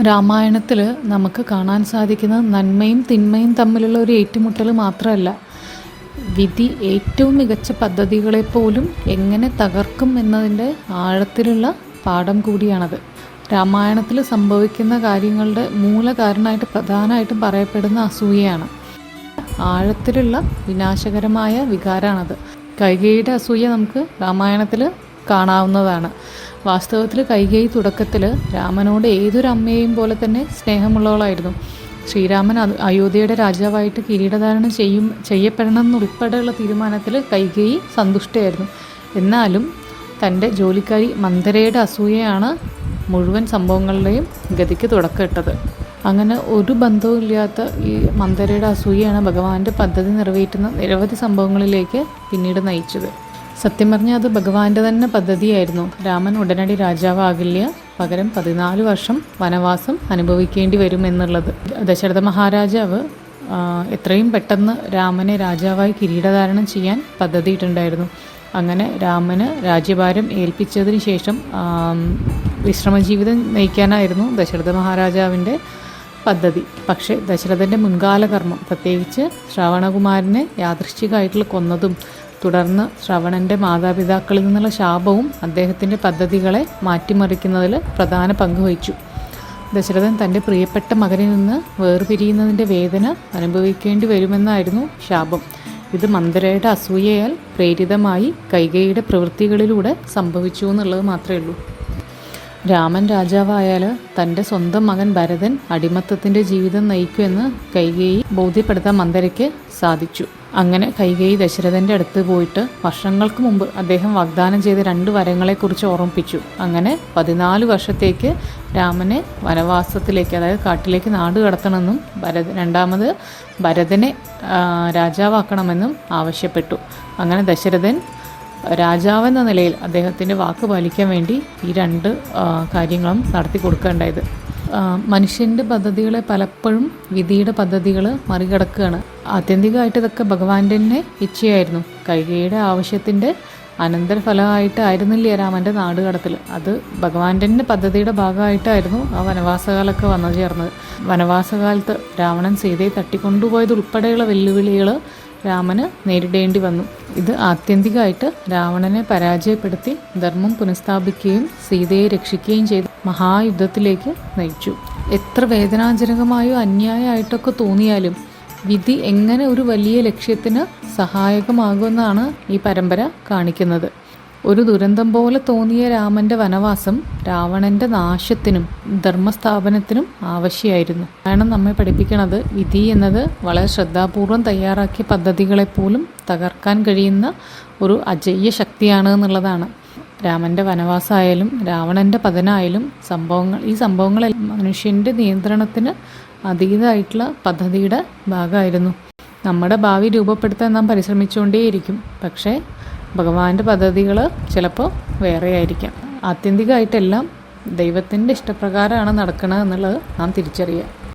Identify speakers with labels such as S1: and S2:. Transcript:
S1: രാമായണത്തിൽ നമുക്ക് കാണാൻ സാധിക്കുന്ന നന്മയും തിന്മയും തമ്മിലുള്ള ഒരു ഏറ്റുമുട്ടൽ മാത്രമല്ല, വിധി ഏറ്റവും മികച്ച പദ്ധതികളെപ്പോലും എങ്ങനെ തകർക്കും എന്നതിൻ്റെ ആഴത്തിലുള്ള പാഠം കൂടിയാണത്. രാമായണത്തിൽ സംഭവിക്കുന്ന കാര്യങ്ങളുടെ മൂലകാരണമായിട്ട് പ്രധാനമായിട്ടും പറയപ്പെടുന്ന അസൂയയാണ്. ആഴത്തിലുള്ള വിനാശകരമായ വികാരമാണത്. കൈകേയിയുടെ അസൂയ നമുക്ക് രാമായണത്തിൽ കാണാവുന്നതാണ്. വാസ്തവത്തിൽ കൈകേയി തുടക്കത്തിൽ രാമനോട് ഏതൊരു അമ്മയെയും പോലെ തന്നെ സ്നേഹമുള്ളവളായിരുന്നു. ശ്രീരാമൻ അയോധ്യയുടെ രാജാവായിട്ട് കിരീടധാരണം ചെയ്യപ്പെടണം എന്നുൾപ്പെടെയുള്ള തീരുമാനത്തിൽ കൈകേയി സന്തുഷ്ടയായിരുന്നു. എന്നാലും തൻ്റെ ജോലിക്കാരി മന്ദരയുടെ അസൂയയാണ് മുഴുവൻ സംഭവങ്ങളുടെയും ഗതിക്ക് തുടക്കമിട്ടത്. അങ്ങനെ ഒരു ബന്ധവും ഇല്ലാത്ത ഈ മന്ദരയുടെ അസൂയയാണ് ഭഗവാന്റെ പദ്ധതി നിറവേറ്റുന്ന നിരവധി സംഭവങ്ങളിലേക്ക് പിന്നീട് നയിച്ചത്. സത്യം പറഞ്ഞാൽ അത് ഭഗവാന്റെ തന്നെ പദ്ധതിയായിരുന്നു. രാമൻ ഉടനടി രാജാവാകില്ല, പകരം 14 വർഷം വനവാസം അനുഭവിക്കേണ്ടി വരും എന്നുള്ളത്. ദശരഥ മഹാരാജാവ് എത്രയും പെട്ടെന്ന് രാമനെ രാജാവായി കിരീടധാരണം ചെയ്യാൻ പദ്ധതിയിട്ടുണ്ടായിരുന്നു. അങ്ങനെ രാമന് രാജ്യഭാരം ഏൽപ്പിച്ചതിന് ശേഷം വിശ്രമജീവിതം നയിക്കാനായിരുന്നു ദശരഥ മഹാരാജാവിൻ്റെ പദ്ധതി. പക്ഷേ ദശരഥൻ്റെ മുൻകാല കർമ്മം, പ്രത്യേകിച്ച് ശ്രവണകുമാരനെ യാദൃശ്ചികമായിട്ടുള്ള കൊന്നതും തുടർന്ന് ശ്രവണൻ്റെ മാതാപിതാക്കളിൽ നിന്നുള്ള ശാപവും അദ്ദേഹത്തിൻ്റെ പദ്ധതികളെ മാറ്റിമറിക്കുന്നതിൽ പ്രധാന പങ്ക് വഹിച്ചു. ദശരഥൻ തൻ്റെ പ്രിയപ്പെട്ട മകനിൽ നിന്ന് വേർപിരിയുന്നതിൻ്റെ വേദന അനുഭവിക്കേണ്ടി വരുമെന്നായിരുന്നു ശാപം. ഇത് മന്ദരയുടെ അസൂയയാൽ പ്രേരിതമായി കൈകേയിയുടെ പ്രവൃത്തികളിലൂടെ സംഭവിച്ചു എന്നുള്ളത് മാത്രമേ ഉള്ളൂ. രാമൻ രാജാവായാൽ തൻ്റെ സ്വന്തം മകൻ ഭരതൻ അടിമത്തത്തിൻ്റെ ജീവിതം നയിക്കുമെന്ന് കൈകേയി ബോധ്യപ്പെടുത്താൻ മന്ദരയ്ക്ക് സാധിച്ചു. അങ്ങനെ കൈകേയി ദശരഥൻ്റെ അടുത്ത് പോയിട്ട് വർഷങ്ങൾക്ക് മുമ്പ് അദ്ദേഹം വാഗ്ദാനം ചെയ്ത 2 വരങ്ങളെക്കുറിച്ച് ഓർമ്മിപ്പിച്ചു. അങ്ങനെ 14 വർഷത്തേക്ക് രാമനെ വനവാസത്തിലേക്ക്, അതായത് കാട്ടിലേക്ക് നാട് കടത്തണമെന്നും രണ്ടാമത് ഭരതനെ രാജാവാക്കണമെന്നും ആവശ്യപ്പെട്ടു. അങ്ങനെ ദശരഥൻ രാജാവെന്ന നിലയിൽ അദ്ദേഹത്തിൻ്റെ വാക്ക് പാലിക്കാൻ വേണ്ടി ഈ 2 കാര്യങ്ങളും നടത്തി കൊടുക്കേണ്ടത്. മനുഷ്യൻ്റെ പദ്ധതികളെ പലപ്പോഴും വിധിയുടെ പദ്ധതികൾ മറികടക്കുകയാണ്. ആത്യന്തികമായിട്ട് ഇതൊക്കെ ഭഗവാന്റെ തന്നെ ഇച്ഛയായിരുന്നു. കൈകേയിയുടെ ആവശ്യത്തിൻ്റെ അനന്തരഫലമായിട്ടായിരുന്നില്ല രാമൻ്റെ നാട് കടത്തൽ. അത് ഭഗവാന്റെ തന്നെ പദ്ധതിയുടെ ഭാഗമായിട്ടായിരുന്നു ആ വനവാസകാലമൊക്കെ വന്നു ചേർന്നത്. വനവാസകാലത്ത് രാവണൻ സീതയെ തട്ടിക്കൊണ്ടുപോയത് ഉൾപ്പെടെയുള്ള വെല്ലുവിളികൾ രാമന് നേരിടേണ്ടി വന്നു. ഇത് ആത്യന്തികമായിട്ട് രാവണനെ പരാജയപ്പെടുത്തി ധർമ്മം പുനഃസ്ഥാപിക്കുകയും സീതയെ രക്ഷിക്കുകയും ചെയ്ത് മഹായുദ്ധത്തിലേക്ക് നയിച്ചു. എത്ര വേദനാജനകമായോ അന്യായമായിട്ടൊക്കെ തോന്നിയാലും വിധി എങ്ങനെ ഒരു വലിയ ലക്ഷ്യത്തിന് സഹായകമാകുമെന്നാണ് ഈ പരമ്പര കാണിക്കുന്നത്. ഒരു ദുരന്തം പോലെ തോന്നിയ രാമൻ്റെ വനവാസം രാവണൻ്റെ നാശത്തിനും ധർമ്മസ്ഥാപനത്തിനും ആവശ്യമായിരുന്നു. കാരണം നമ്മെ പഠിപ്പിക്കണത് വിധി എന്നത് വളരെ ശ്രദ്ധാപൂർവം തയ്യാറാക്കിയ പദ്ധതികളെപ്പോലും തകർക്കാൻ കഴിയുന്ന ഒരു അജയ്യ ശക്തിയാണ് എന്നുള്ളതാണ്. രാമൻ്റെ വനവാസമായാലും രാവണൻ്റെ പതനമായാലും ഈ സംഭവങ്ങളെല്ലാം മനുഷ്യൻ്റെ നിയന്ത്രണത്തിന് അതീതമായിട്ടുള്ള പദ്ധതിയുടെ ഭാഗമായിരുന്നു. നമ്മുടെ ഭാവി രൂപപ്പെടുത്താൻ നാം പരിശ്രമിച്ചുകൊണ്ടേയിരിക്കും. പക്ഷേ ഭഗവാന്റെ പദ്ധതികൾ ചിലപ്പോൾ വേറെ ആയിരിക്കാം. ആത്യന്തികമായിട്ടെല്ലാം ദൈവത്തിൻ്റെ ഇഷ്ടപ്രകാരമാണ് നടക്കുന്നത് എന്നുള്ളത് നാം തിരിച്ചറിയുക.